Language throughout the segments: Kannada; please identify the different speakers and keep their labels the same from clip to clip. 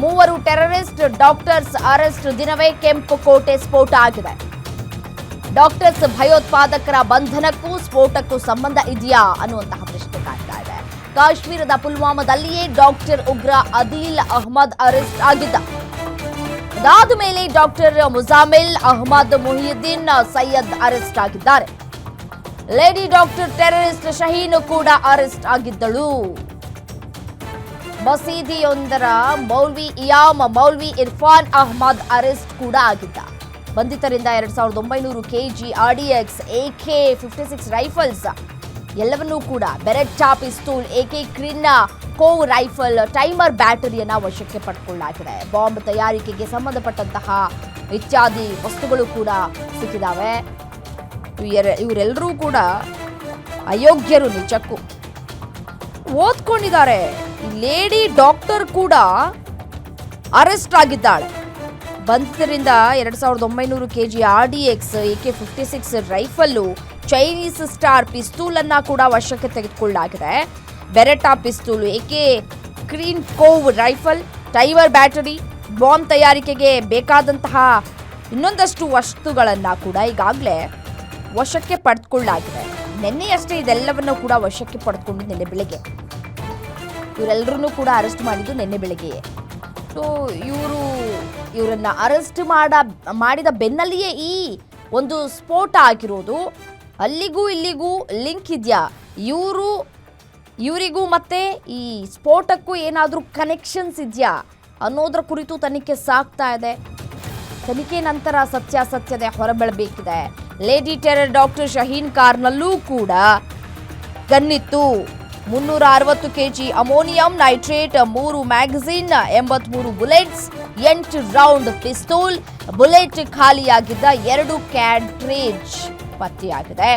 Speaker 1: ಮೂವರು ಟೆರರಿಸ್ಟ್ ಡಾಕ್ಟರ್ಸ್ ಅರೆಸ್ಟ್ ದಿನವೇ ಕೆಂಪುಕೋಟೆ ಸ್ಫೋಟ ಆಗಿದೆ. ಡಾಕ್ಟರ್ಸ್ ಭಯೋತ್ಪಾದಕರ ಬಂಧನಕ್ಕೂ ಸ್ಫೋಟಕ್ಕೂ ಸಂಬಂಧ ಇದೆಯಾ ಅನ್ನುವಂತಹ ಪ್ರಶ್ನೆ ಕಾಡ್ತಾ ಇದೆ. ಕಾಶ್ಮೀರದ ಪುಲ್ವಾಮಾದಲ್ಲಿಯೇ ಡಾಕ್ಟರ್ ಉಗ್ರ ಅದೀಲ್ ಅಹ್ಮದ್ ಅರೆಸ್ಟ್ ಆಗಿದ್ದ. ಅದಾದ ಮೇಲೆ ಡಾಕ್ಟರ್ ಮುಜಾಮಿಲ್ ಅಹ್ಮದ್ ಮುಹಿಯುದ್ದೀನ್ ಸೈಯದ್ ಅರೆಸ್ಟ್ ಆಗಿದ್ದಾರೆ. ಲೇಡಿ ಡಾಕ್ಟರ್ ಟೆರರಿಸ್ಟ್ ಶಹೀನ್ ಕೂಡ ಅರೆಸ್ಟ್ ಆಗಿದ್ದಳು. ಮಸೀದಿಯೊಂದರ ಮೌಲ್ವಿ ಇಯಾಮ್ ಮೌಲ್ವಿ ಇರ್ಫಾನ್ ಅಹ್ಮದ್ ಅರೆಸ್ಟ್ ಕೂಡ ಆಗಿದ್ದ. ಬಂಧಿತರಿಂದ 2900 ಕೆಜಿ ಆರ್ಡಿಎಕ್ಸ್, AK-56 ರೈಫಲ್ಸ್ ಎಲ್ಲವನ್ನೂ ಕೂಡ ಬೆರೆಟ್ಟಾ ಪಿಸ್ತೂಲ್, AK ಕ್ರಿನ್ ಕೋವ್ ರೈಫಲ್, ಟೈಮರ್ ಬ್ಯಾಟರಿಯನ್ನ ವಶಕ್ಕೆ ಪಡೆದುಕೊಳ್ಳಲಾಗಿದೆ. ಬಾಂಬ್ ತಯಾರಿಕೆಗೆ ಸಂಬಂಧಪಟ್ಟಂತಹ ಇತ್ಯಾದಿ ವಸ್ತುಗಳು ಕೂಡ ಸಿಕ್ಕಿದಾವೆ. ಇವರೆಲ್ಲರೂ ಕೂಡ ಅಯೋಗ್ಯರು, ನಿಜಕ್ಕೂ ಓದ್ಕೊಂಡಿದ್ದಾರೆ. ಲೇಡಿ ಡಾಕ್ಟರ್ ಕೂಡ ಅರೆಸ್ಟ್ ಆಗಿದ್ದಾಳೆ. ಬಂಧಿತರಿಂದ 2900 KG RDX, AK-56 rifle, Chinese star pistol ಅನ್ನ ಕೂಡ ವಶಕ್ಕೆ ತೆಗೆದುಕೊಳ್ಳಲಾಗಿದೆ. Beretta pistol, AK Krinkov rifle, timer battery, bomb ತಯಾರಿಕೆಗೆ ಬೇಕಾದಂತಹ ಇನ್ನೊಂದಷ್ಟು ವಸ್ತುಗಳನ್ನ ಕೂಡ ಈಗಾಗಲೇ ವಶಕ್ಕೆ ಪಡೆದುಕೊಳ್ಳಲಾಗಿದೆ. ನಿನ್ನೆಯಷ್ಟೇ ಇದೆಲ್ಲವನ್ನು ಕೂಡ ವಶಕ್ಕೆ ಪಡೆದುಕೊಂಡು ನಿನ್ನೆ ಬೆಳಗ್ಗೆ ಇವರೆಲ್ಲರನ್ನೂ ಕೂಡ ಅರೆಸ್ಟ್ ಮಾಡಿದ್ದು ನಿನ್ನೆ ಬೆಳಗ್ಗೆಯೇ. ಸೊ ಇವರನ್ನ ಅರೆಸ್ಟ್ ಮಾಡಿದ ಬೆನ್ನಲ್ಲಿಯೇ ಈ ಒಂದು ಸ್ಫೋಟ ಆಗಿರೋದು. ಅಲ್ಲಿಗೂ ಇಲ್ಲಿಗೂ ಲಿಂಕ್ ಇದೆಯಾ, ಇವರಿಗೂ ಮತ್ತೆ ಈ ಸ್ಫೋಟಕ್ಕೂ ಏನಾದರೂ ಕನೆಕ್ಷನ್ಸ್ ಇದೆಯಾ ಅನ್ನೋದರ ಕುರಿತು ತನಿಖೆ ಸಾಗ್ತಾ ಇದೆ. ತನಿಖೆ ನಂತರ ಸತ್ಯಾಸತ್ಯತೆ ಹೊರಬೀಳಬೇಕಿದೆ. ಲೇಡಿ ಟೆರರ್ ಡಾಕ್ಟರ್ ಶಹೀನ್ ಕಾರ್ನಲ್ಲೂ ಕೂಡ ಗನ್ನಿತ್ತು. 360 KG ammonium nitrate, 3 magazine, 83 bullets, 8 round pistol, bullet ಖಾಲಿಯಾಗಿದ್ದ 2 ಕ್ಯಾಟ್ರೇಜ್ ಪತ್ತೆಯಾಗಿದೆ.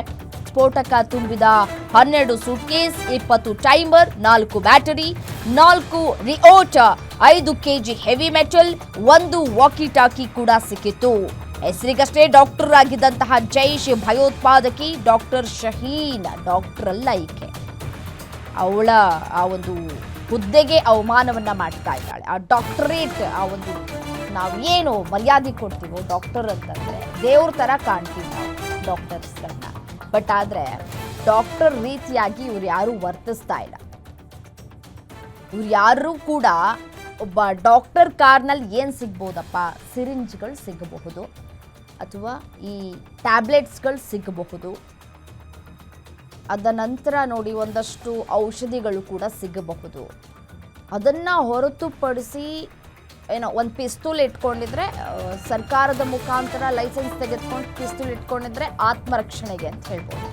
Speaker 1: ಸ್ಫೋಟಕ ತುಂಬಿದ 12 suitcase, 20 timer, 4 battery, 4 remote, 5 KG heavy metal, 1 walkie talkie ಕೂಡ ಸಿಕ್ಕಿತ್ತು. ಹೆಸರಿಗಷ್ಟೇ ಡಾಕ್ಟರ್ ಆಗಿದ್ದಂತಹ ಜೈಷ್ ಭಯೋತ್ಪಾದಕಿ ಡಾಕ್ಟರ್ ಶಹೀನ್, ಡಾಕ್ಟರ್ ಅಲ್ಲ ಈಕೆ, ಅವಳ ಆ ಒಂದು ಹುದ್ದೆಗೆ ಅವಮಾನವನ್ನ ಮಾಡ್ತಾ ಇದ್ದಾಳೆ. ಆ ಡಾಕ್ಟರೇಟ್, ಆ ಒಂದು ನಾವು ಏನು ಮರ್ಯಾದೆ ಕೊಡ್ತೀವೋ ಡಾಕ್ಟರ್ ಅಂತಂದ್ರೆ ದೇವ್ರ ತರ ಕಾಣ್ತೀವಿ ನಾವು ಡಾಕ್ಟರ್ಸ್ಗಳನ್ನ. ಬಟ್ ಆದ್ರೆ ಡಾಕ್ಟರ್ ರೀತಿಯಾಗಿ ಇವ್ರು ಯಾರು ವರ್ತಿಸ್ತಾ ಇಲ್ಲ. ಇವ್ರು ಯಾರು ಕೂಡ ಒಬ್ಬ ಡಾಕ್ಟರ್ ಕಾರ್ನಲ್ಲಿ ಏನು ಸಿಗ್ಬೋದಪ್ಪ, ಸಿರಿಂಜ್ಗಳು ಸಿಗಬಹುದು, ಅಥವಾ ಈ ಟ್ಯಾಬ್ಲೆಟ್ಸ್ಗಳು ಸಿಗಬಹುದು. ಅದ ನಂತರ ನೋಡಿ ಒಂದಷ್ಟು ಔಷಧಿಗಳು ಕೂಡ ಸಿಗಬಹುದು. ಅದನ್ನು ಹೊರತುಪಡಿಸಿ ಒಂದು ಪಿಸ್ತೂಲ್ ಇಟ್ಕೊಂಡಿದ್ರೆ, ಸರ್ಕಾರದ ಮುಖಾಂತರ ಲೈಸೆನ್ಸ್ ತೆಗೆದುಕೊಂಡು ಪಿಸ್ತೂಲ್ ಇಟ್ಕೊಂಡಿದ್ರೆ ಆತ್ಮರಕ್ಷಣೆಗೆ ಅಂತ ಹೇಳ್ಬೋದು.